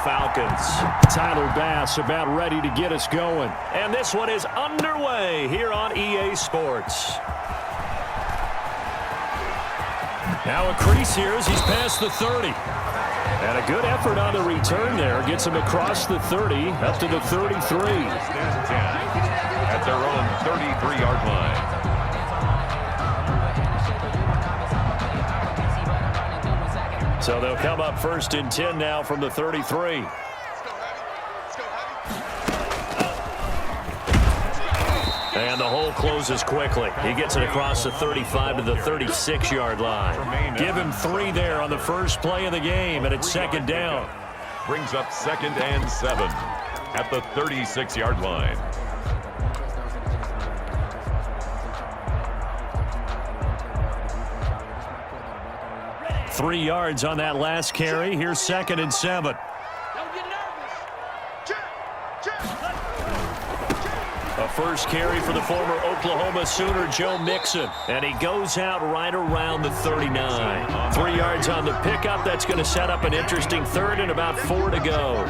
Falcons. Tyler Bass about ready to get us going. And this one is underway here on EA Sports. Now a crease here as he's past the 30. And a good effort on the return there. Gets him across the 30, up to the 33. At their own 33-yard line. So they'll come up 1st and 10 now from the 33. And the hole closes quickly. He gets it across the 35 to the 36-yard line. Give him 3 there on the first play of the game, and it's 2nd down. Brings up 2nd and 7 at the 36-yard line. Three yards on that last carry. Here's 2nd and 7. A first carry for the former Oklahoma Sooner, Joe Mixon. And he goes out right around the 39. 3 yards on the pickup. That's going to set up an interesting 3rd and about 4 to go.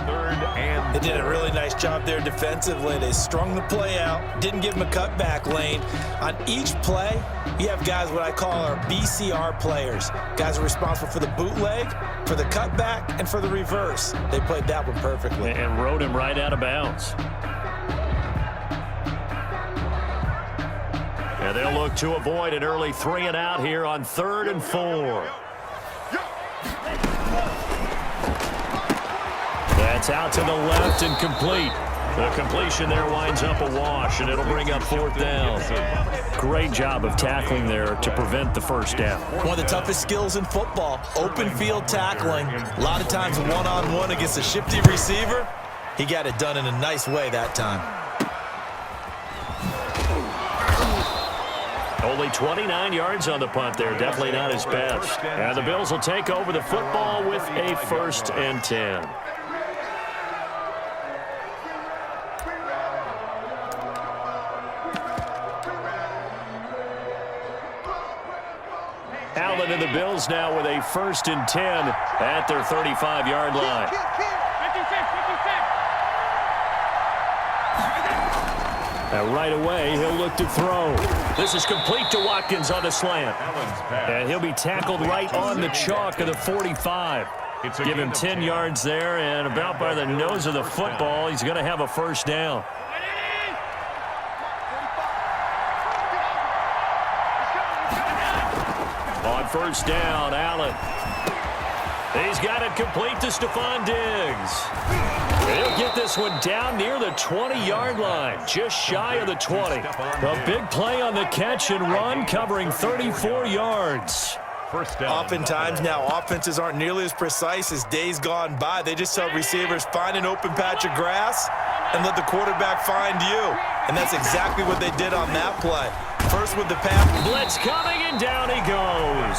They did a really nice job there defensively. They strung the play out, didn't give him a cutback lane. On each play, you have guys what I call our BCR players. Guys are responsible for the bootleg, for the cutback, and for the reverse. They played that one perfectly. And rode him right out of bounds. And they'll look to avoid an early 3 and out here on 3rd and 4. That's out to the left and complete. The completion there winds up a wash, and it'll bring up 4th down. Great job of tackling there to prevent the 1st down. One of the toughest skills in football, open field tackling. A lot of times one-on-one against a shifty receiver. He got it done in a nice way that time. Only 29 yards on the punt there. Definitely not his best. And the Bills will take over the football with a 1st and 10. Allen and the Bills now with a 1st and 10 at their 35-yard line. And right away, he'll look to throw. This is complete to Watkins on the slant. And he'll be tackled right on the chalk of the 45. Give him 10 yards there, and about by the nose of the football, he's going to have a 1st down. On 1st down, Allen. He's got it complete to Stephon Diggs. He'll get this one down near the 20-yard line, just shy of the 20. A big play on the catch and run, covering 34 yards. 1st down. Oftentimes now, offenses aren't nearly as precise as days gone by. They just tell receivers, find an open patch of grass and let the quarterback find you. And that's exactly what they did on that play. First with the pass. Blitz coming, and down he goes.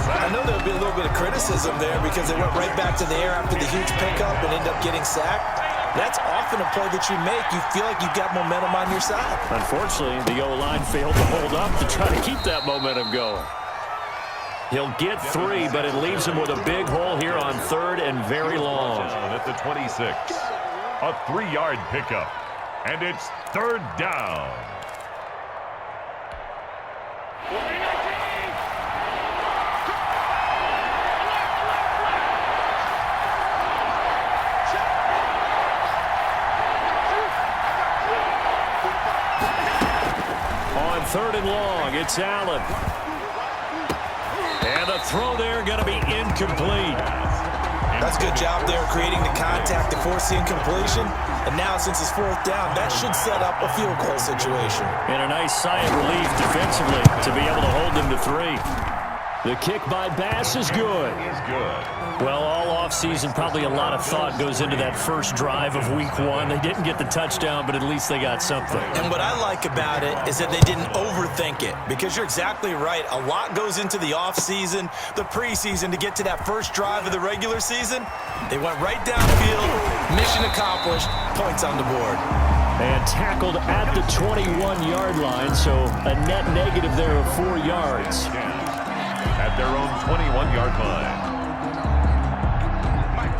I know there'll be a little bit of criticism there because they went right back to the air after the huge pickup and ended up getting sacked. That's often a play that you make. You feel like you've got momentum on your side. Unfortunately, the O-line failed to hold up to try to keep that momentum going. He'll get 3, but it leaves him with a big hole here on 3rd and very long. At the 26. A 3-yard pickup. And it's 3rd down. On 3rd and long, it's Allen. And the throw there going to be incomplete. That's a good job there creating the contact to force the incompletion. And now, since it's 4th down, that should set up a field goal situation. And a nice sigh of relief defensively to be able to hold them to 3. The kick by Bass is good. Well, all offseason, probably a lot of thought goes into that first drive of week 1. They didn't get the touchdown, but at least they got something. And what I like about it is that they didn't overthink it, because you're exactly right. A lot goes into the offseason, the preseason, to get to that first drive of the regular season. They went right downfield, mission accomplished, points on the board. And tackled at the 21-yard line, so a net negative there of 4 yards. At their own 21-yard line.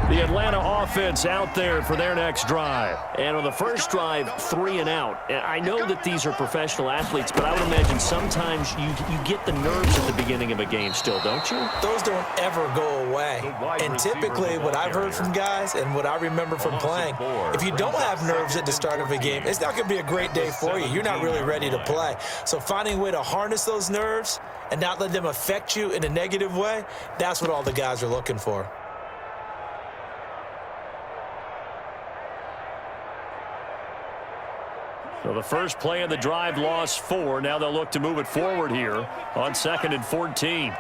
The Atlanta offense out there for their next drive. And on the first drive, 3 and out. And I know that these are professional athletes, but I would imagine sometimes you get the nerves at the beginning of a game still, don't you? Those don't ever go away. And typically what I've heard from guys and what I remember from playing, if you don't have nerves at the start of a game, it's not going to be a great day for you. You're not really ready to play. So finding a way to harness those nerves and not let them affect you in a negative way, that's what all the guys are looking for. So the first play of the drive lost 4. Now they'll look to move it forward here on 2nd and 14.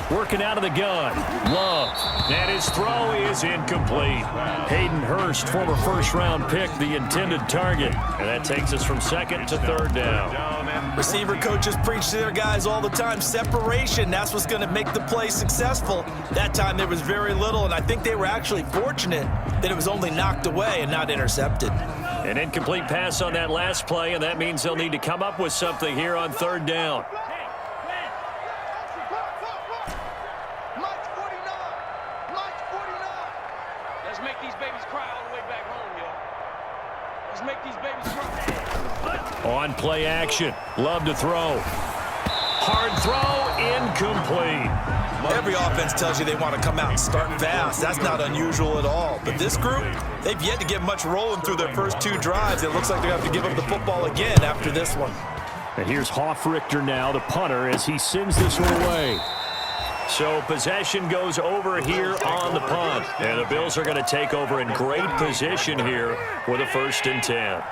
Working out of the gun. Love. And his throw is incomplete. Hayden Hurst, former first-round pick, the intended target. And that takes us from 2nd to 3rd down. Receiver coaches preach to their guys all the time. Separation, that's what's going to make the play successful. That time there was very little, and I think they were actually fortunate that it was only knocked away and not intercepted. An incomplete pass on that last play, and that means they'll need to come up with something here on 3rd down. On play action. Love to throw. Hard throw, incomplete. Every offense tells you they want to come out and start fast. That's not unusual at all. But this group, they've yet to get much rolling through their first 2 drives. It looks like they have to give up the football again after this one. And here's Hoffrichter now, the punter, as he sends this one away. So possession goes over here on the punt. And the Bills are going to take over in great position here with a 1st and 10.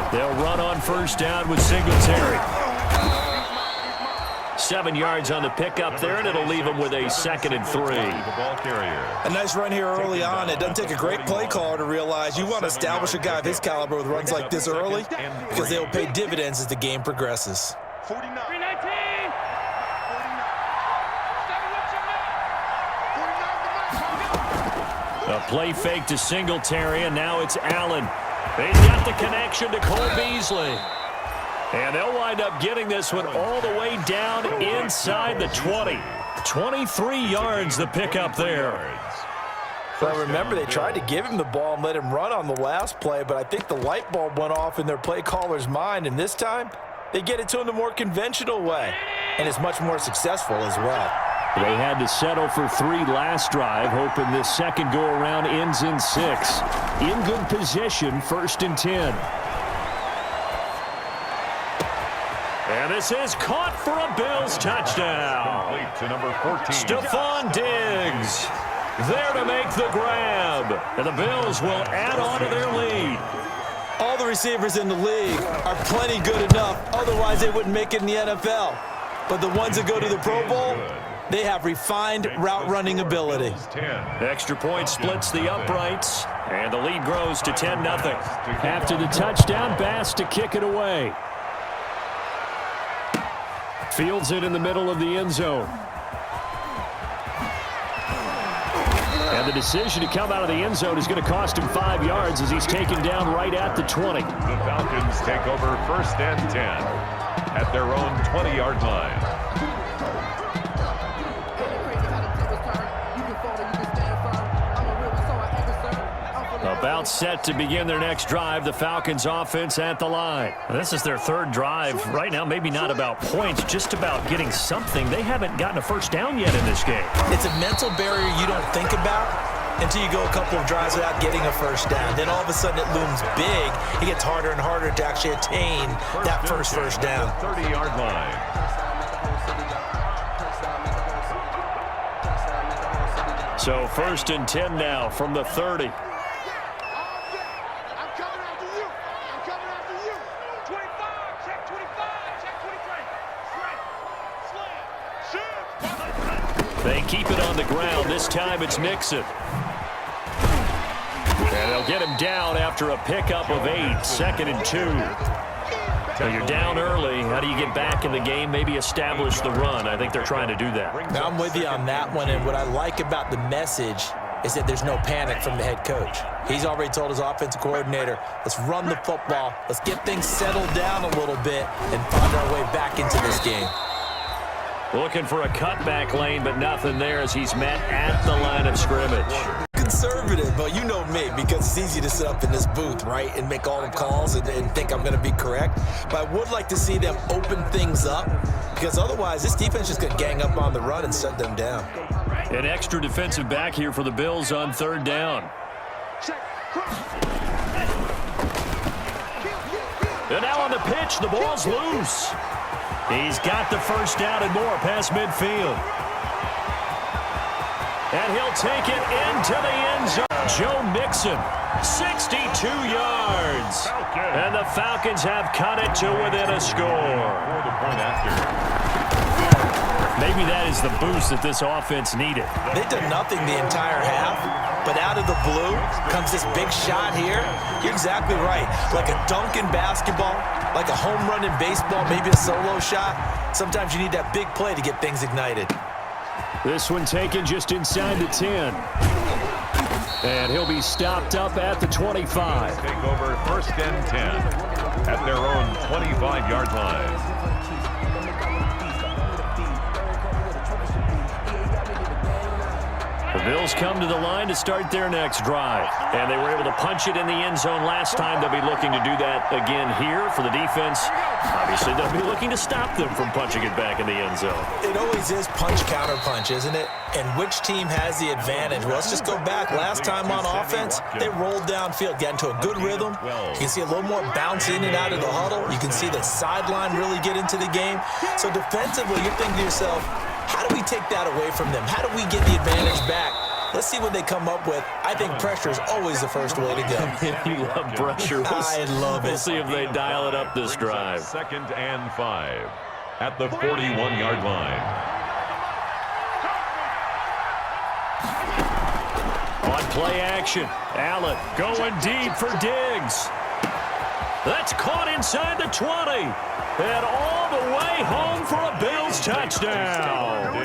They'll run on 1st down with Singletary. 7 yards on the pickup there, and it'll leave them with a 2nd and 3. A nice run here early on. It doesn't take a great play caller to realize you want to establish a guy of his caliber with runs like this early because they'll pay dividends as the game progresses. 49. A play fake to Singletary, and now it's Allen. They've got the connection to Cole Beasley. And they'll wind up getting this one all the way down inside the 20. 23 yards the pickup there. Well, remember, they tried to give him the ball and let him run on the last play, but I think the light bulb went off in their play caller's mind, and this time they get it to him the more conventional way, and it's much more successful as well. They had to settle for 3 last drive, hoping this second go-around ends in 6. In good position, 1st and 10. And this is caught for a Bills touchdown. Complete to number 14. Stephon Diggs there to make the grab. And the Bills will add on to their lead. All the receivers in the league are plenty good enough, otherwise they wouldn't make it in the NFL. But the ones that go to the Pro Bowl, they have refined route running ability. Extra point splits the uprights, and the lead grows to 10-0. After the touchdown, Bass to kick it away. Fields it in the middle of the end zone. And the decision to come out of the end zone is going to cost him 5 yards as he's taken down right at the 20. The Falcons take over 1st and 10 at their own 20-yard line. About set to begin their next drive, the Falcons offense at the line. This is their 3rd drive. Right now, maybe not about points, just about getting something. They haven't gotten a 1st down yet in this game. It's a mental barrier you don't think about until you go a couple of drives without getting a 1st down. Then all of a sudden it looms big. It gets harder and harder to actually attain that first down. 30-yard line. So 1st and 10 now from the 30. They keep it on the ground. This time it's Nixon. And they'll get him down after a pickup of 8. 2nd and 2. Well, you're down early. How do you get back in the game, maybe establish the run? I think they're trying to do that. Now, I'm with you on that one, and what I like about the message is that there's no panic from the head coach. He's already told his offensive coordinator, let's run the football, let's get things settled down a little bit and find our way back into this game. Looking for a cutback lane, but nothing there as he's met at the line of scrimmage. Conservative, but you know me, because it's easy to sit up in this booth, right, and make all the calls and think I'm going to be correct. But I would like to see them open things up, because otherwise this defense is going to gang up on the run and shut them down. An extra defensive back here for the Bills on third down. And now on the pitch, the ball's loose. He's got the first down and more past midfield. And he'll take it into the end zone. Joe Mixon, 62 yards. And the Falcons have cut it to within a score. Maybe that is the boost that this offense needed. They've done nothing the entire half, but out of the blue comes this big shot here. You're exactly right. Like a dunk in basketball, like a home run in baseball, maybe a solo shot. Sometimes you need that big play to get things ignited. This one taken just inside the 10. And he'll be stopped up at the 25. Take over first and 10 at their own 25-yard line. The Bills come to the line to start their next drive. And they were able to punch it in the end zone last time. They'll be looking to do that again here for the defense. Obviously, they'll be looking to stop them from punching it back in the end zone. It always is punch-counter-punch, isn't it? And which team has the advantage? Well, let's just go back. Last time on offense, they rolled downfield, got into a good rhythm. You can see a little more bounce in and out of the huddle. You can see the sideline really get into the game. So defensively, you're thinking to yourself, how do we take that away from them? How do we get the advantage back? Let's see what they come up with. I think pressure is always the first way to go. You love pressure. I love it. We'll see if they dial it up this drive. Second and 5 at the 41-yard line. On play action, Allen going deep for Diggs. That's caught inside the 20. And all the way home for a Bills touchdown.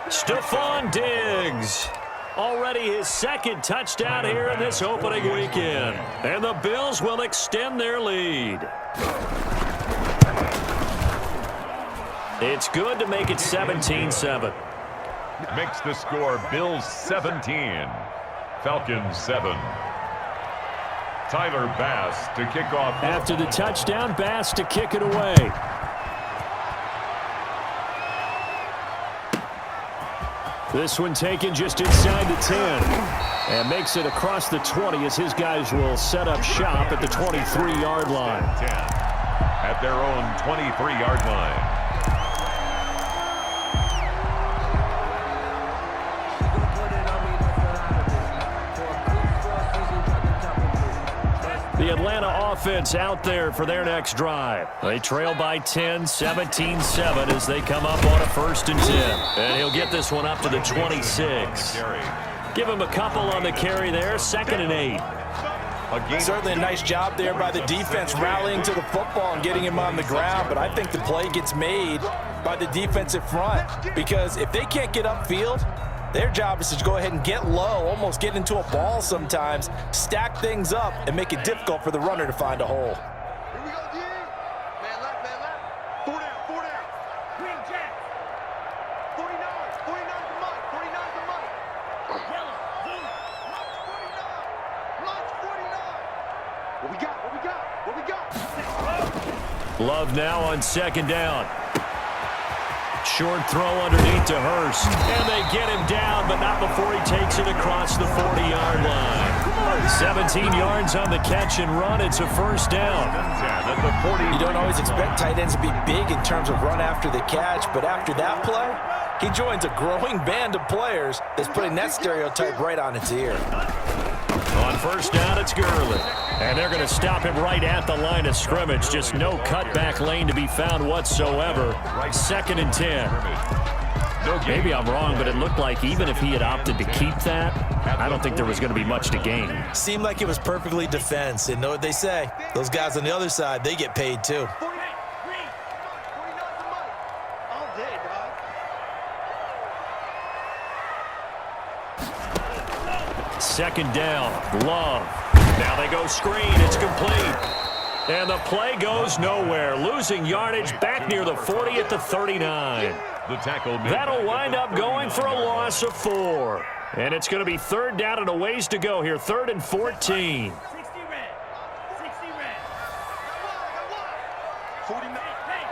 Stephon Diggs. Already his second touchdown here in this opening weekend. And the Bills will extend their lead. It's good to make it 17-7. Makes the score Bills 17, Falcons 7. Tyler Bass to kick off. After the touchdown, Bass to kick it away. This one taken just inside the 10. And makes it across the 20 as his guys will set up shop at the 23-yard line. 10 at their own 23-yard line. The Atlanta offense out there for their next drive. They trail by 10, 17-7 as they come up on a 1st and 10. And he'll get this one up to the 26. Give him a couple on the carry there, 2nd and 8. Certainly a nice job there by the defense rallying to the football and getting him on the ground, but I think the play gets made by the defensive front because if they can't get upfield, their job is to go ahead and get low, almost get into a ball sometimes, stack things up, and make it difficult for the runner to find a hole. Here we go, D. Man left, man left. 4 down, 4 down. Green Jack. 49, 49 to Mike, 49 to Mike. Yellow, blue. Lunch 49. What we got, what we got, what we got? Love now on 2nd down. Short throw underneath to Hurst. And they get him down, but not before he takes it across the 40-yard line. 17 yards on the catch and run. It's a 1st down. You don't always expect tight ends to be big in terms of run after the catch, but after that play, he joins a growing band of players that's putting that stereotype right on its ear. On 1st down, it's Gurley. And they're going to stop him right at the line of scrimmage. Just no cutback lane to be found whatsoever. 2nd and 10. Maybe I'm wrong, but it looked like even if he had opted to keep that, I don't think there was going to be much to gain. Seemed like it was perfectly defense. And know what they say? Those guys on the other side, they get paid too. second down. Love. Now they go screen. It's complete. And the play goes nowhere. Losing yardage back near the 40 at the 39. The tackle made. That'll wind up going for a loss of 4. And it's going to be third down and a ways to go here. 3rd and 14. 60 red. 60 red. 49. Hey,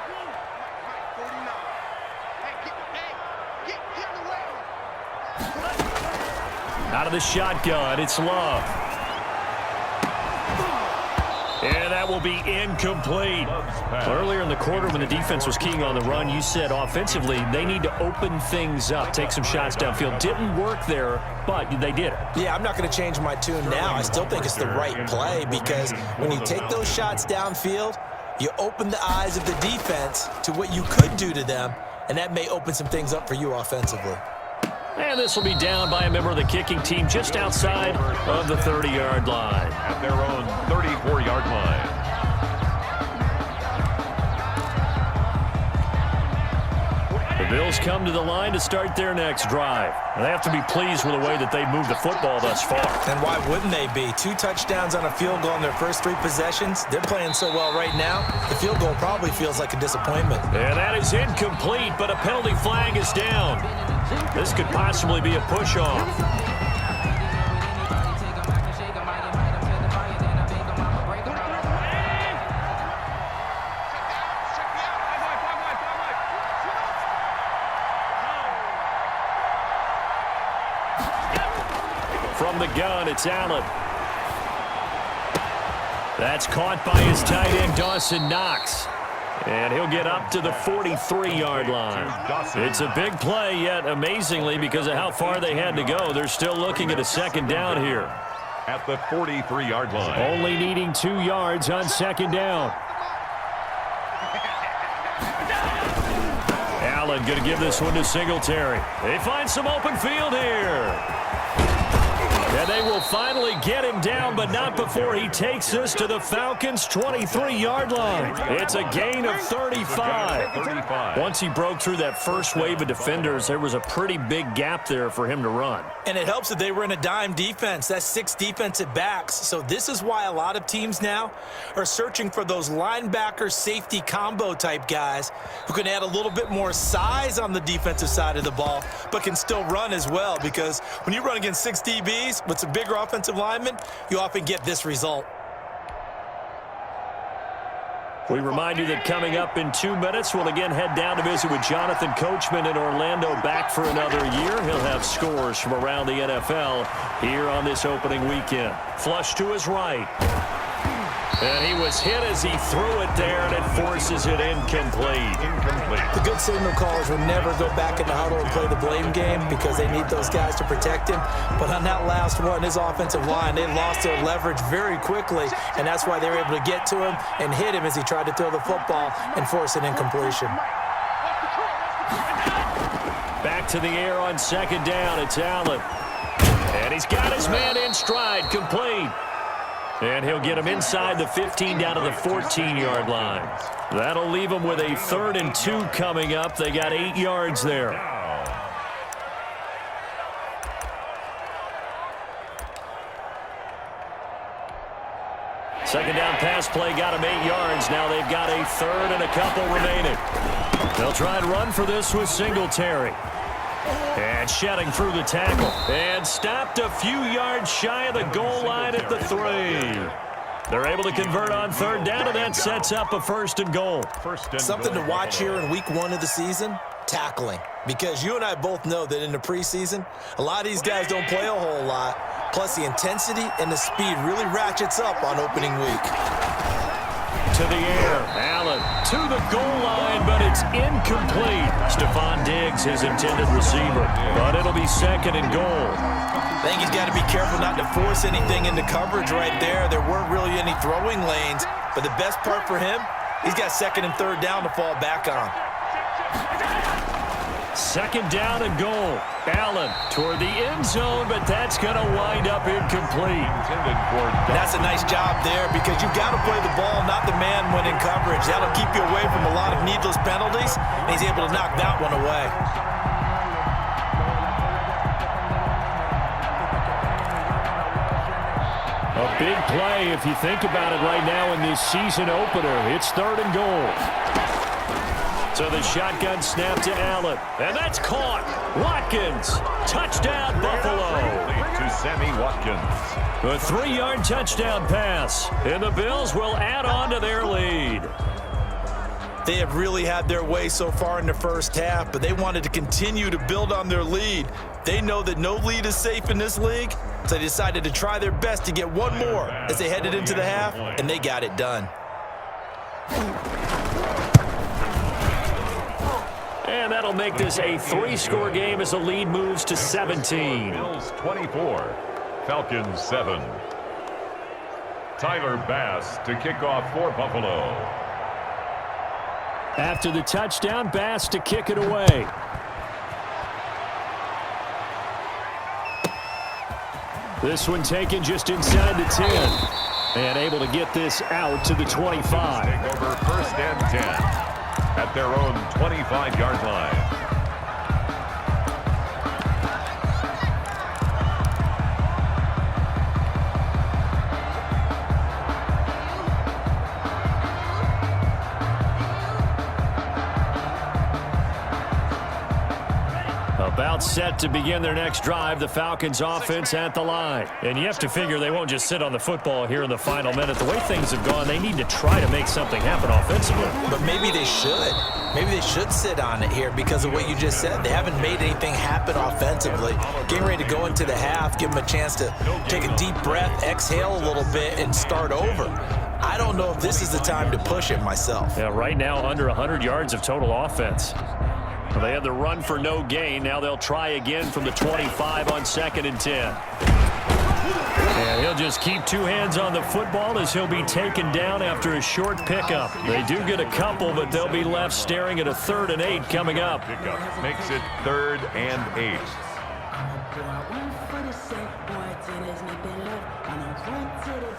49. Hey, get in the way. Out of the shotgun, it's Love. And that will be incomplete. Earlier in the quarter when the defense was keying on the run, you said offensively they need to open things up, take some shots downfield. Didn't work there, but they did it. Yeah, I'm not going to change my tune now. I still think it's the right play because when you take those shots downfield, you open the eyes of the defense to what you could do to them, and that may open some things up for you offensively. And this will be down by a member of the kicking team just outside of the 30-yard line. At their own 34-yard line. The Bills come to the line to start their next drive. They have to be pleased with the way that they've moved the football thus far. And why wouldn't they be? 2 touchdowns on a field goal in their first 3 possessions. They're playing so well right now, the field goal probably feels like a disappointment. And that is incomplete, but a penalty flag is down. This could possibly be a push-off. From the gun, it's Allen. That's caught by his tight end, Dawson Knox. And he'll get up to the 43-yard line. It's a big play, yet amazingly, because of how far they had to go, they're still looking at a second down here. At the 43-yard line. Only needing 2 yards on second down. Allen going to give this one to Singletary. They find some open field here. And they will finally get him down, but not before he takes this to the Falcons' 23-yard line. It's a gain of 35. Once he broke through that first wave of defenders, there was a pretty big gap there for him to run. And it helps that they were in a dime defense. That's 6 defensive backs. So this is why a lot of teams now are searching for those linebacker safety combo type guys who can add a little bit more size on the defensive side of the ball, but can still run as well, because when you run against 6 DBs, with some bigger offensive linemen, you often get this result. We remind you that coming up in 2 minutes, we'll again head down to visit with Jonathan Coachman in Orlando, back for another year. He'll have scores from around the NFL here on this opening weekend. Flush to his right. And he was hit as he threw it there, and it forces it incomplete. The good signal callers will never go back in the huddle and play the blame game because they need those guys to protect him. But on that last one, his offensive line, they lost their leverage very quickly, and that's why they were able to get to him and hit him as he tried to throw the football and force an incompletion. Back to the air on second down. It's Allen. And he's got his man in stride, complete. And he'll get him inside the 15 down to the 14-yard line. That'll leave him with a 3rd and 2 coming up. They got 8 yards there. Second down pass play got him 8 yards. Now they've got a 3rd and a couple remaining. They'll try and run for this with Singletary. And shedding through the tackle. And stopped a few yards shy of the goal line at the 3. They're able to convert on 3rd down, and that sets up a 1st and goal. Something to watch here in week 1 of the season, tackling. Because you and I both know that in the preseason, a lot of these guys don't play a whole lot. Plus, the intensity and the speed really ratchets up on opening week. To the air, Allen to the goal line, but it's incomplete. Stephon Diggs, his intended receiver, but it'll be 2nd and goal. I think he's got to be careful not to force anything into coverage right there. There weren't really any throwing lanes, but the best part for him, he's got 2nd and 3rd down to fall back on. 2nd down and goal. Allen toward the end zone, but that's going to wind up incomplete. That's a nice job there because you've got to play the ball, not the man when in coverage. That'll keep you away from a lot of needless penalties, and he's able to knock that one away. A big play if you think about it right now in this season opener. It's 3rd and goal. So the shotgun snap to Allen. And that's caught. Watkins. Touchdown, Buffalo. To Sammy Watkins. A 3-yard touchdown pass. And the Bills will add on to their lead. They have really had their way so far in the first half, but they wanted to continue to build on their lead. They know that no lead is safe in this league, so they decided to try their best to get one more as they headed into the half, and they got it done. And that'll make this a 3-score game as the lead moves to 17. Bills 24, Falcons 7. Tyler Bass to kick off for Buffalo. After the touchdown, Bass to kick it away. This one taken just inside the 10. And able to get this out to the 25. Take over 1st and 10 at their own 25-yard line. About set to begin their next drive, the Falcons offense at the line. And you have to figure they won't just sit on the football here in the final minute. The way things have gone, they need to try to make something happen offensively. But maybe they should. Maybe they should sit on it here because of what you just said. They haven't made anything happen offensively. Getting ready to go into the half, give them a chance to take a deep breath, exhale a little bit, and start over. I don't know if this is the time to push it myself. Yeah, right now under 100 yards of total offense. Well, they had the run for no gain. Now they'll try again from the 25 on 2nd and 10. And he'll just keep 2 hands on the football as he'll be taken down after a short pickup. They do get a couple, but they'll be left staring at a 3rd and 8 coming up. Pickup makes it 3rd and 8.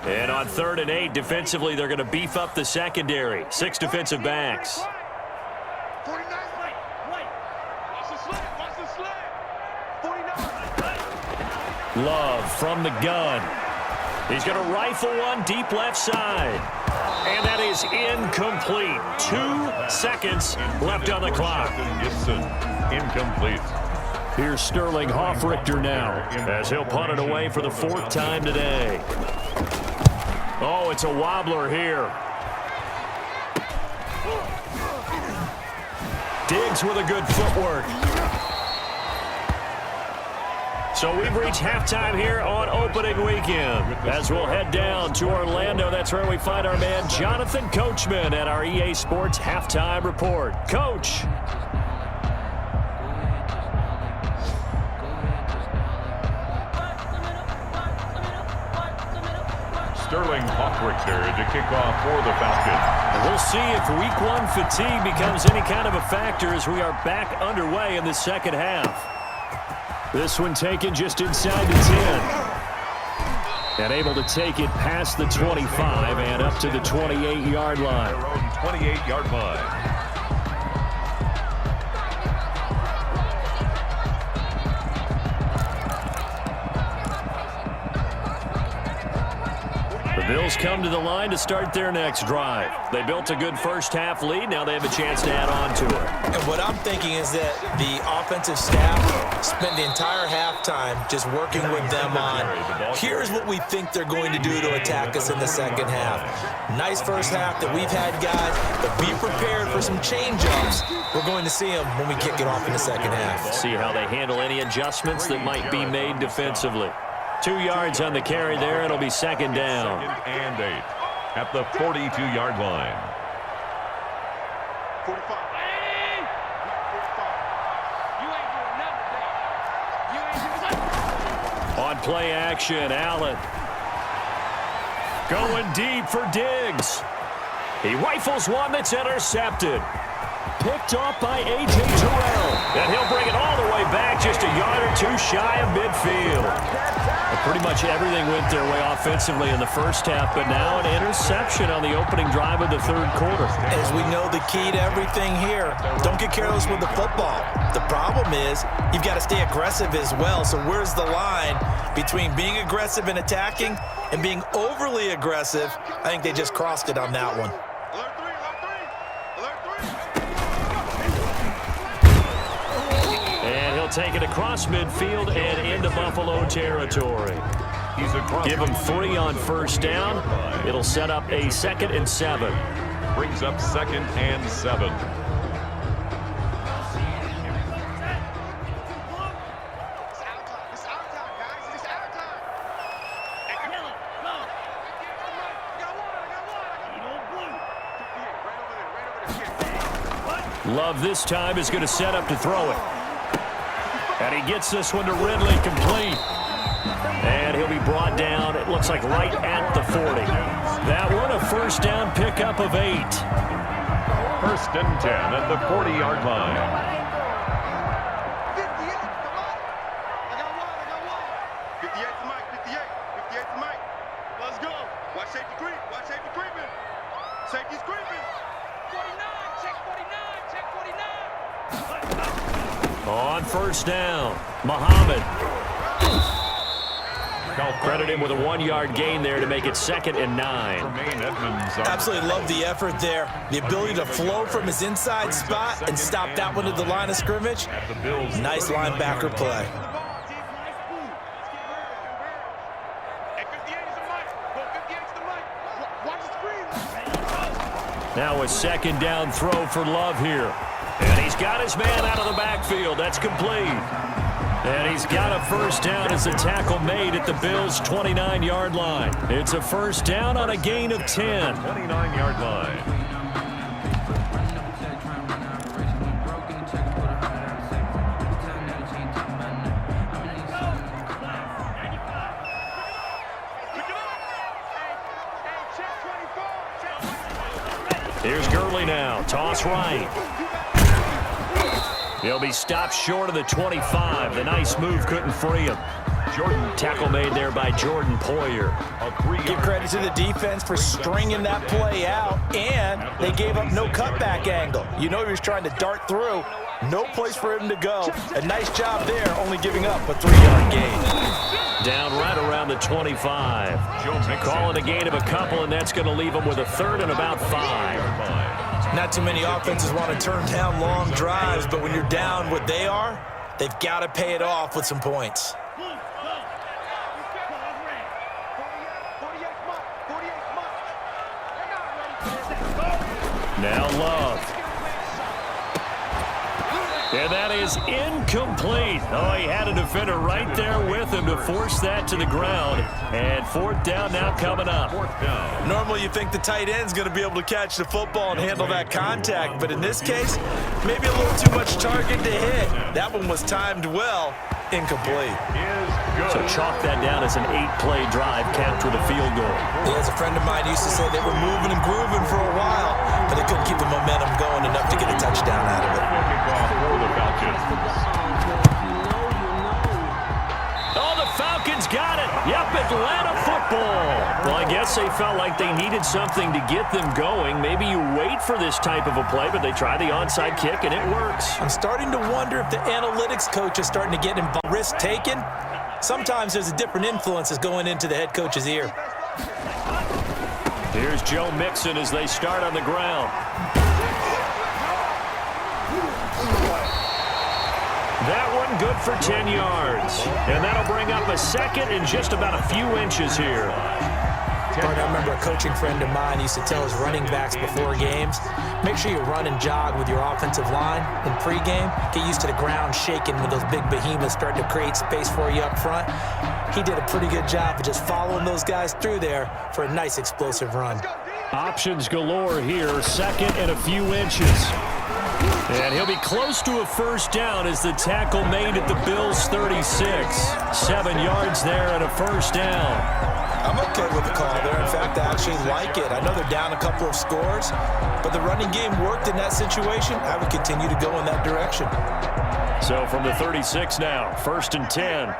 And on 3rd and 8, defensively, they're going to beef up the secondary. 6 defensive backs. 49. Watch the slant. 49. Love from the gun. He's going to rifle one deep left side. And that is incomplete. 2 seconds left on the clock. Gibson, incomplete. Here's Sterling Hoffrichter now as he'll punt it away for the 4th time today. Oh, it's a wobbler here. Diggs with a good footwork. So we've reached halftime here on opening weekend. As we'll head down to Orlando, that's where we find our man Jonathan Coachman at our EA Sports Halftime Report. Coach. Sterling Hoffrichter to kick off for the Falcons. We'll see if week 1 fatigue becomes any kind of a factor as we are back underway in the second half. This one taken just inside the 10. And able to take it past the 25 and up to the 28-yard line. Their own 28-yard line. The Bills come to the line to start their next drive. They built a good first-half lead. Now they have a chance to add on to it. And what I'm thinking is that the offensive staff spent the entire halftime just working with them on, here's what we think they're going to do to attack us in the second half. Nice first half that we've had, guys, but be prepared for some change-ups. We're going to see them when we kick it off in the second half. See how they handle any adjustments that might be made defensively. 2 yards on the carry there. It'll be 2nd down. 2nd and 8 at the 42-yard line. 45. You ain't doing nothing, On play action, Allen. Going deep for Diggs. He rifles one that's intercepted. Picked off by A.J. Terrell. And he'll bring it all the way back, just a yard or two shy of midfield. Pretty much everything went their way offensively in the first half, but now an interception on the opening drive of the third quarter. As we know, the key to everything here, don't get careless with the football. The problem is you've got to stay aggressive as well. So where's the line between being aggressive and attacking and being overly aggressive? I think they just crossed it on that one. And he'll take it across midfield and into Buffalo territory. Give him 3 on first down. It'll set up a 2nd and 7. Brings up 2nd and 7. Love this time is going to set up to throw it. And he gets this one to Ridley complete. And he'll be brought down, it looks like right at the 40. That one a first down pickup of 8. 1st and 10 at the 40-yard line. 58 to Mike, 58 to Mike. Let's go. Watch safety creep, watch safety creeping. Safety's creeping. 49, check 49, check 49. On first down, Muhammad. Credit him with a 1-yard gain there to make it 2nd and 9. Absolutely love the effort there. The ability to flow from his inside spot and stop that one at the line of scrimmage. Nice linebacker play. Now a 2nd down throw for Love here. And he's got his man out of the backfield. That's complete. And he's got a first down as the tackle made at the Bills' 29-yard line. It's a first down on a gain of 10. 29-yard line. Here's Gurley now. Toss right. He'll be stopped short of the 25. The nice move couldn't free him. Tackle made there by Jordan Poyer. Give credit to the defense for stringing that play out, and they gave up no cutback angle. You know he was trying to dart through. No place for him to go. A nice job there, only giving up a 3-yard gain. Down right around the 25. Calling a gain of a couple, and that's going to leave him with a 3rd and about 5. Not too many offenses want to turn down long drives, but when you're down what they are, they've got to pay it off with some points. Now Love. And that is incomplete. Oh, he had a defender right there with him to force that to the ground. And 4th down now coming up. Normally you think the tight end's going to be able to catch the football and handle that contact, but in this case, maybe a little too much target to hit. That one was timed well. Incomplete. So chalk that down as an 8-play drive capped with a field goal. Yeah, as a friend of mine used to say, they were moving and grooving for a while, but they couldn't keep the momentum going enough to get a touchdown out of it. Oh, the Falcons got it. Yep, Atlanta football. Well, I guess they felt like they needed something to get them going. Maybe you wait for this type of a play, but they try the onside kick, and it works. I'm starting to wonder if the analytics coach is starting to get involved. Risk taken. Sometimes there's a different influences going into the head coach's ear. Here's Joe Mixon as they start on the ground. That one good for 10 yards. And that'll bring up a 2nd and just about a few inches here. I remember a coaching friend of mine used to tell his running backs before games, make sure you run and jog with your offensive line in pregame. Get used to the ground shaking when those big behemoths start to create space for you up front. He did a pretty good job of just following those guys through there for a nice explosive run. Options galore here, 2nd and a few inches. And he'll be close to a first down as the tackle made at the Bills' 36. 7 yards there and a first down. I'm okay with the call there. In fact, I actually like it. I know they're down a couple of scores, but the running game worked in that situation. I would continue to go in that direction. So from the 36 now, 1st and 10. Watch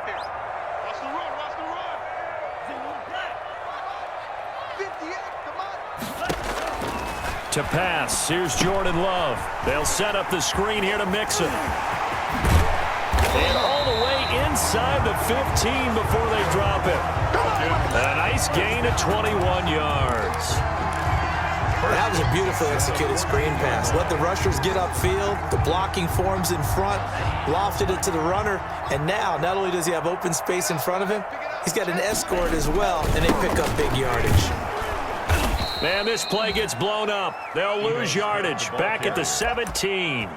the run, watch the run. 58, come on. To pass, here's Jordan Love. They'll set up the screen here to Mixon. And all the way inside the 15 before they drop it. A nice gain of 21 yards. That was a beautifully executed screen pass. Let the rushers get upfield. The blocking forms in front. Lofted it to the runner. And now, not only does he have open space in front of him, he's got an escort as well, and they pick up big yardage. Man, this play gets blown up. They'll lose yardage. Back at the 17.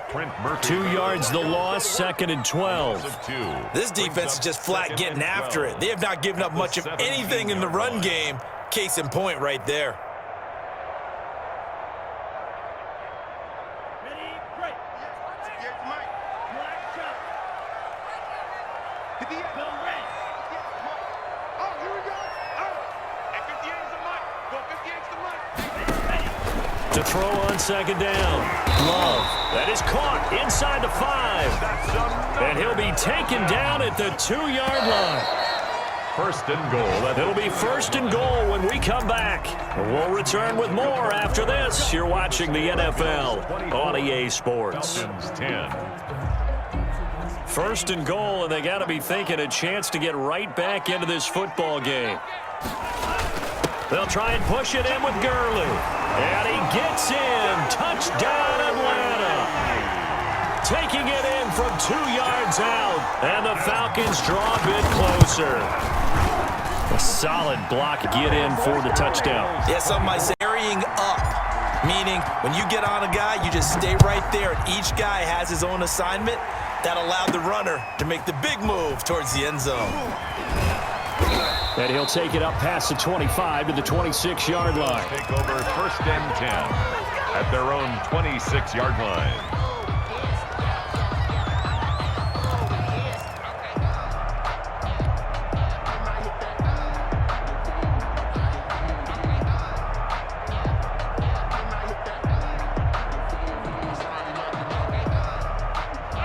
2 yards the loss, 2nd and 12. This defense is just flat getting after it. They have not given up much of anything in the run game. Case in point right there. To throw on 2nd down. Love. That is caught inside the 5. And he'll be taken down at the 2-yard line. 1st and goal. It'll be 1st and goal when we come back. We'll return with more after this. You're watching the NFL on EA Sports. 1st and goal, and they got to be thinking a chance to get right back into this football game. They'll try and push it in with Gurley. And he gets in. Touchdown, Atlanta. Taking it in from 2 yards out. And the Falcons draw a bit closer. A solid block get in for the touchdown. Yeah, some might say carrying up. Meaning, when you get on a guy, you just stay right there. And each guy has his own assignment. That allowed the runner to make the big move towards the end zone. And he'll take it up past the 25 to the 26-yard line. Take over 1st and 10 at their own 26-yard line.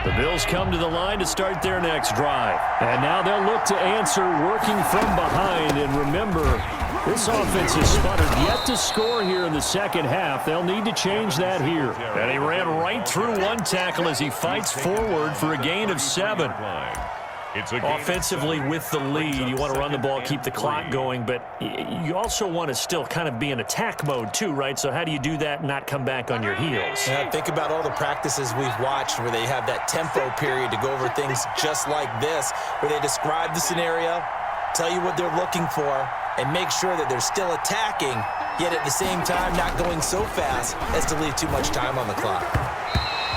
The Bills come to the line to start their next drive. And now they'll look to answer working from behind. And remember, this offense has sputtered yet to score here in the second half. They'll need to change that here. And he ran right through one tackle as he fights forward for a gain of 7. Offensively with the lead, you want to run the ball, keep the clock going, but you also want to still kind of be in attack mode too, right? So how do you do that and not come back on your heels? Yeah, think about all the practices we've watched where they have that tempo period to go over things just like this, where they describe the scenario, tell you what they're looking for, and make sure that they're still attacking, yet at the same time not going so fast as to leave too much time on the clock.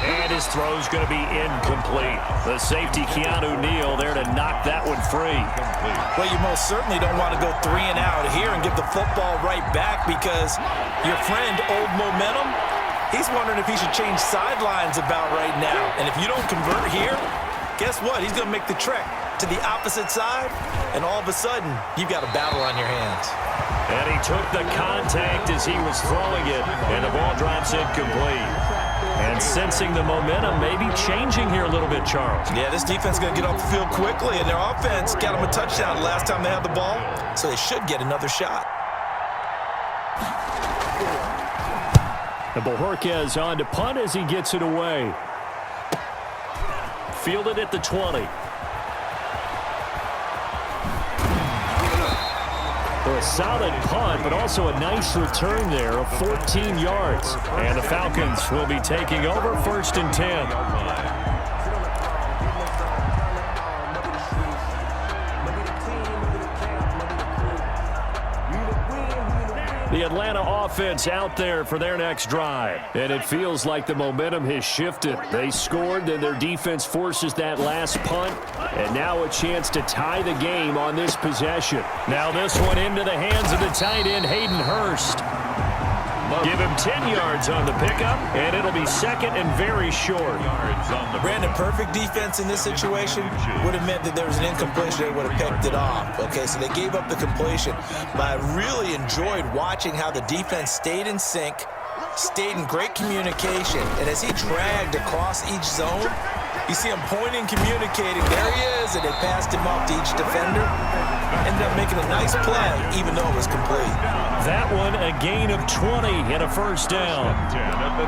And his throw's going to be incomplete. The safety, Keanu Neal, there to knock that one free. Well, you most certainly don't want to go 3 and out here and give the football right back because your friend, Old Momentum, he's wondering if he should change sidelines about right now. And if you don't convert here, guess what? He's going to make the trek to the opposite side, and all of a sudden, you've got a battle on your hands. And he took the contact as he was throwing it, and the ball drops incomplete. And sensing the momentum maybe changing here a little bit, Charles. Yeah, this defense is going to get off the field quickly, and their offense got them a touchdown last time they had the ball, so they should get another shot. And Bojorquez on to punt as he gets it away. Fielded at the 20. A solid punt, but also a nice return there of 14 yards. And the Falcons will be taking over 1st and 10. The Atlanta offense out there for their next drive. And it feels like the momentum has shifted. They scored, then their defense forces that last punt. And now a chance to tie the game on this possession. Now this one into the hands of the tight end, Hayden Hurst. Give him 10 yards on the pickup, and it'll be second and very short. Brandon, perfect defense in this situation would have meant that there was an incompletion. They would have picked it off. Okay, so they gave up the completion. But I really enjoyed watching how the defense stayed in sync, stayed in great communication, and as he dragged across each zone, you see him pointing, communicating. There he is, and they passed him off to each defender. Ended up making a nice play, even though it was complete. That one, a gain of 20 and a first down.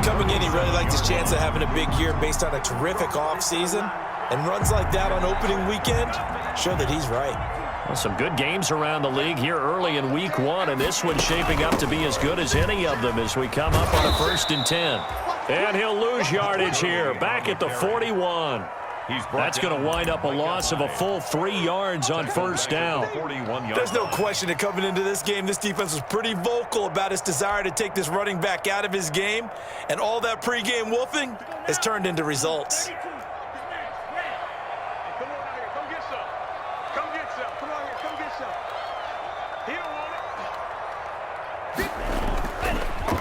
Coming in, he really liked his chance of having a big year based on a terrific offseason. And runs like that on opening weekend show that he's right. Well, some good games around the league here early in week one, and this one's shaping up to be as good as any of them as we come up on a 1st and 10. And he'll lose yardage here, back at the 41. That's going to wind up a loss of a full 3 yards on first down. There's no question that coming into this game, this defense was pretty vocal about its desire to take this running back out of his game, and all that pregame wolfing has turned into results.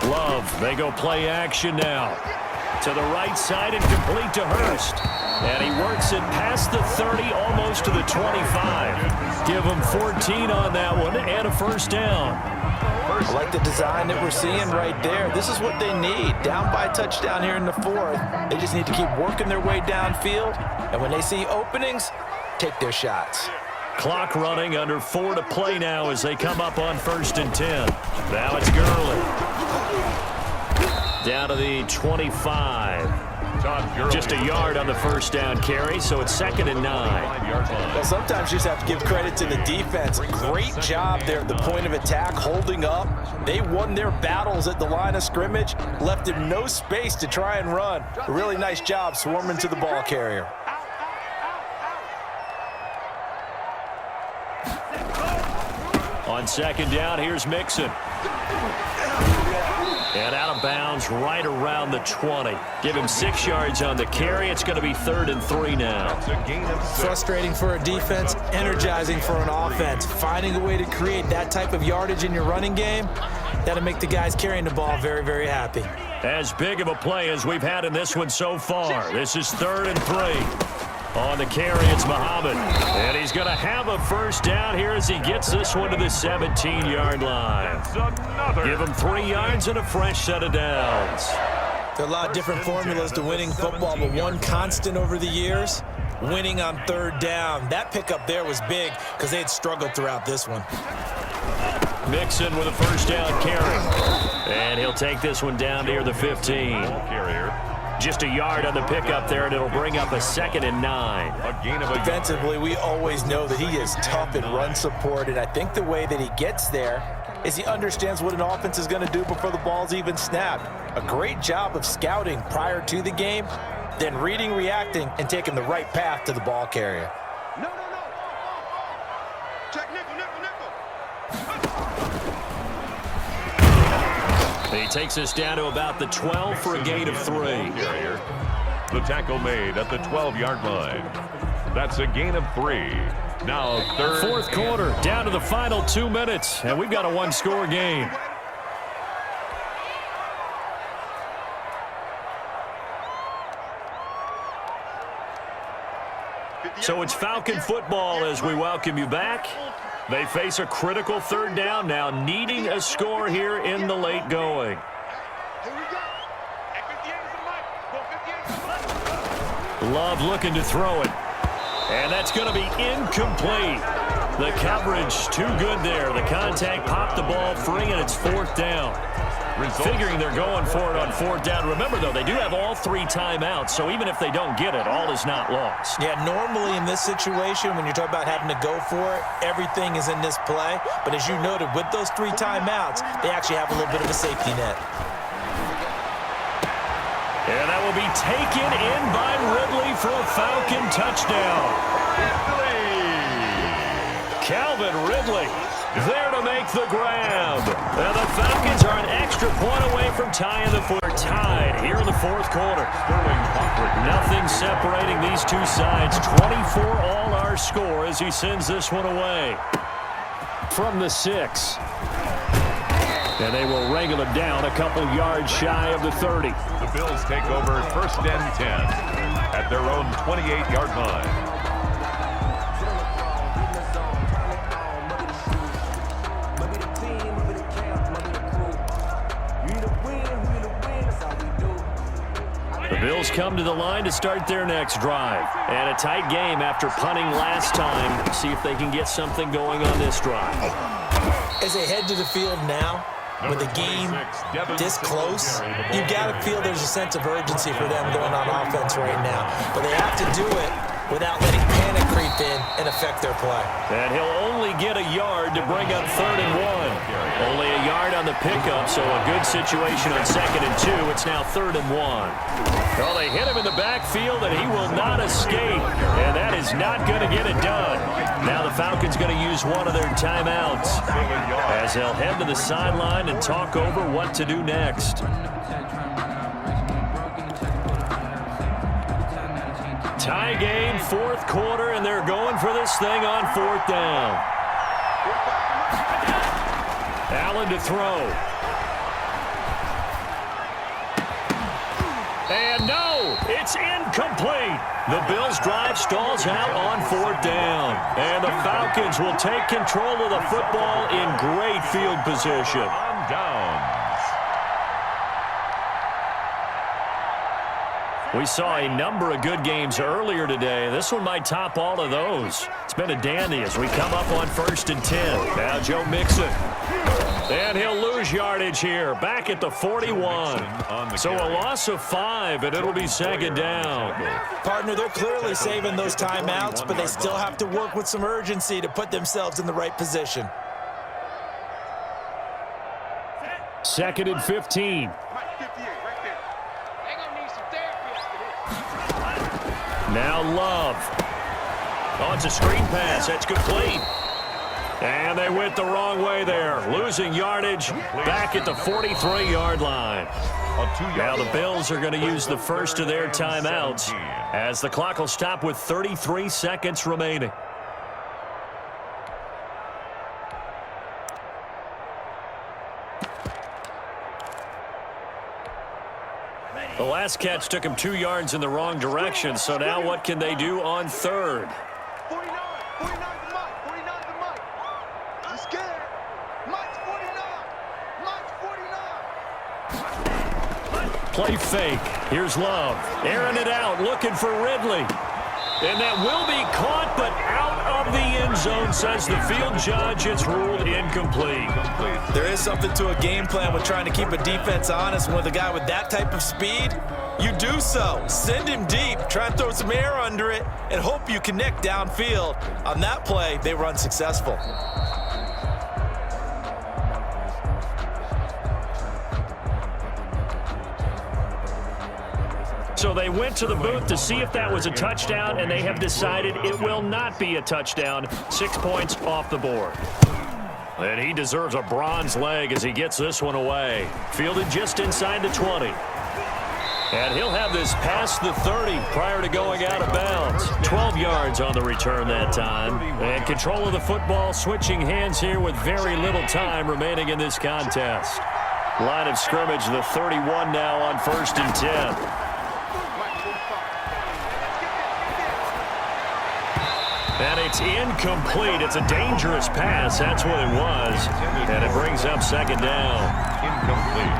Love, they go play action now. To the right side and complete to Hurst. And he works it past the 30, almost to the 25. Give him 14 on that one and a first down. I like the design that we're seeing right there. This is what they need. Down by a touchdown here in the 4th. They just need to keep working their way downfield. And when they see openings, take their shots. Clock running, under 4 to play now as they come up on 1st and 10. Now it's Gurley. Down to the 25. Just a yard on the first down carry, so it's 2nd and 9. Well, sometimes you just have to give credit to the defense. Great job there at the point of attack, holding up. They won their battles at the line of scrimmage, left him no space to try and run. A really nice job swarming to the ball carrier. On 2nd down, here's Mixon. And out of bounds right around the 20. Give him 6 yards on the carry. It's going to be 3rd and 3 now. Frustrating for a defense, energizing for an offense. Finding a way to create that type of yardage in your running game, that'll make the guys carrying the ball very, very happy. As big of a play as we've had in this one so far. This is 3rd and 3. On the carry, it's Muhammad. And he's going to have a first down here as he gets this one to the 17-yard line. Give him 3 yards and a fresh set of downs. There are a lot of different formulas to winning football, but one constant over the years, winning on 3rd down. That pickup there was big because they had struggled throughout this one. Mixon with a first down carry. And he'll take this one down near the 15. Just a yard on the pickup there, and it'll bring up a 2nd and 9. Defensively, we always know that he is tough in run support, and I think the way that he gets there is he understands what an offense is going to do before the ball's even snapped. A great job of scouting prior to the game, then reading, reacting, and taking the right path to the ball carrier. No. Check nickel. He takes us down to about the 12 for a gain of 3. The tackle made at the 12-yard line. That's a gain of 3. Now 3rd. 4th quarter, down to the final 2 minutes, and we've got a 1-score game. So it's Falcon football as we welcome you back. They face a critical 3rd down now, needing a score here in the late going. Love looking to throw it. And that's going to be incomplete. The coverage too good there. The contact popped the ball free, and it's 4th down. Figuring they're going for it on 4th down. Remember, though, they do have all 3 timeouts, so even if they don't get it, all is not lost. Yeah, normally in this situation, when you're talking about having to go for it, everything is in this play. But as you noted, with those 3 timeouts, they actually have a little bit of a safety net. And that will be taken in by Ridley for a Falcon touchdown. Calvin Ridley there to make the grab. And the Falcons are an extra point away from tying the foot. Tied here in the 4th quarter. Nothing separating these two sides. 24 all our score as he sends this one away. From the 6. And they will wrangle him down a couple yards shy of the 30. The Bills take over 1st and 10 at their own 28-yard line. The Bills come to the line to start their next drive. And a tight game after punting last time. See if they can get something going on this drive. As they head to the field now, with the game this close, you got to feel there's a sense of urgency for them going on offense right now. But they have to do it without letting panic creep in and affect their play. And he'll only get a yard to bring up 3rd and 1. Only a yard on the pickup, so a good situation on 2nd and 2. It's now 3rd and 1. Well, they hit him in the backfield, and he will not escape. And that is not going to get it done. Now the Falcons going to use one of their timeouts as they'll head to the sideline and talk over what to do next. Tie game, 4th quarter, and they're going for this thing on 4th down. Allen to throw. And no, it's incomplete. The Bills' drive stalls out on 4th down. And the Falcons will take control of the football in great field position. On downs. We saw a number of good games earlier today. This one might top all of those. It's been a dandy as we come up on 1st and 10. Now Joe Mixon. And he'll lose yardage here. Back at the 41. So a loss of 5, and it'll be 2nd down. Partner, they're clearly saving those timeouts, but they still have to work with some urgency to put themselves in the right position. 2nd and 15. Now Love. Oh, it's a screen pass. That's complete. And they went the wrong way there. Losing yardage back at the 43-yard line. Now the Bills are going to use the first of their timeouts as the clock will stop with 33 seconds remaining. The last catch took him 2 yards in the wrong direction, so now what can they do on 3rd? 49 to Mike, 49 to Mike. I'm scared. Mike's 49. Mike's 49. Play fake. Here's Love. Airing it out, looking for Ridley. And that will be caught, but out of the end zone, says the field judge. It's ruled incomplete. There is something to a game plan with trying to keep a defense honest. With a guy with that type of speed, you do so. Send him deep, try and throw some air under it, and hope you connect downfield. On that play, they were unsuccessful. So they went to the booth to see if that was a touchdown, and they have decided it will not be a touchdown. 6 points off the board. And he deserves a bronze leg as he gets this one away. Fielded just inside the 20. And he'll have this past the 30 prior to going out of bounds. 12 yards on the return that time. And control of the football switching hands here with very little time remaining in this contest. Line of scrimmage, the 31 now on 1st and 10. And it's incomplete. It's a dangerous pass. That's what it was. And it brings up 2nd down. Incomplete.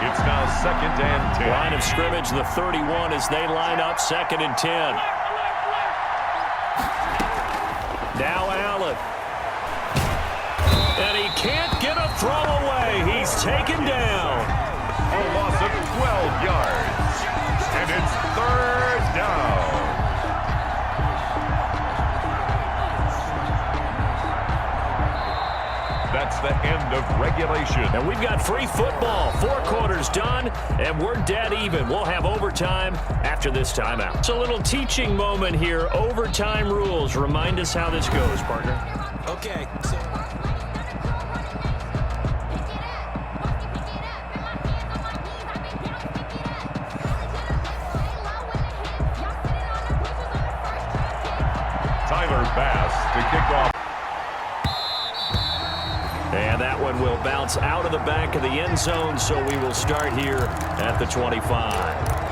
It's now 2nd and 10. Line of scrimmage, the 31 as they line up 2nd and 10. Now Allen. And he can't get a throw away. He's taken down. A loss of 12 yards. And it's 3rd down. That's the end of regulation. And we've got free football. 4 quarters done, and we're dead even. We'll have overtime after this timeout. It's a little teaching moment here. Overtime rules. Remind us how this goes, partner. Okay, so Tyler Bass to kick off. And that one will bounce out of the back of the end zone, so we will start here at the 25.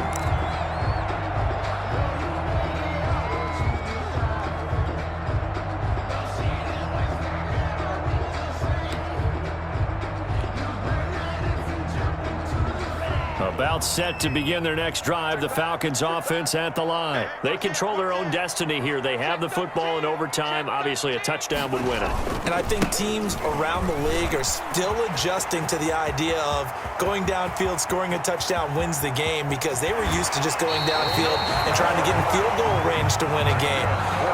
About set to begin their next drive. The Falcons offense at the line. They control their own destiny here. They have the football in overtime. Obviously, a touchdown would win it. And I think teams around the league are still adjusting to the idea of going downfield, scoring a touchdown wins the game, because they were used to just going downfield and trying to get in field goal range to win a game.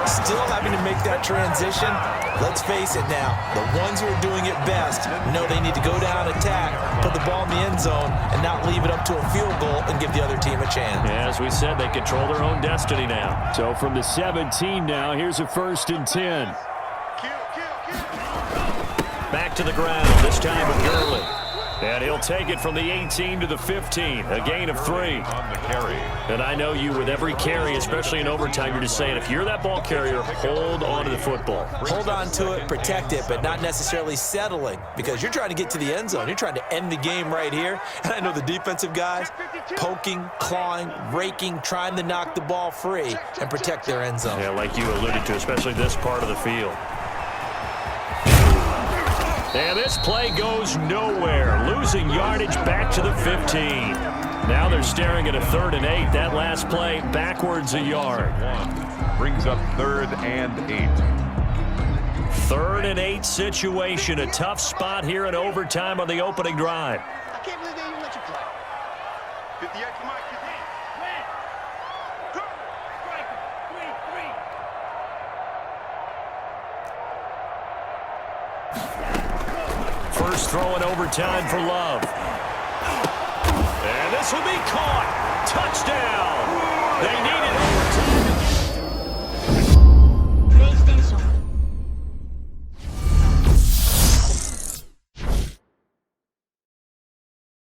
Still having to make that transition. Let's face it now, the ones who are doing it best know they need to go down, attack, put the ball in the end zone, and not leave it up to a field goal and give the other team a chance. Yeah, as we said, they control their own destiny now. So from the 17 now, here's a 1st and 10. Back to the ground, this time with Gurley. And he'll take it from the 18 to the 15, a gain of 3. On the carry. And I know you, with every carry, especially in overtime, you're just saying, if you're that ball carrier, hold on to the football. Hold on to it, protect it, but not necessarily settling, because you're trying to get to the end zone. You're trying to end the game right here. And I know the defensive guys poking, clawing, raking, trying to knock the ball free and protect their end zone. Yeah, like you alluded to, especially this part of the field. And this play goes nowhere. Losing yardage back to the 15. Now they're staring at a 3rd and 8. That last play backwards a yard. Brings up 3rd and 8. 3rd and 8 situation. A tough spot here in overtime on the opening drive. I can't believe they even let you play. 58, come on, get in. Go. First throw in overtime for Love. And this will be caught. Touchdown.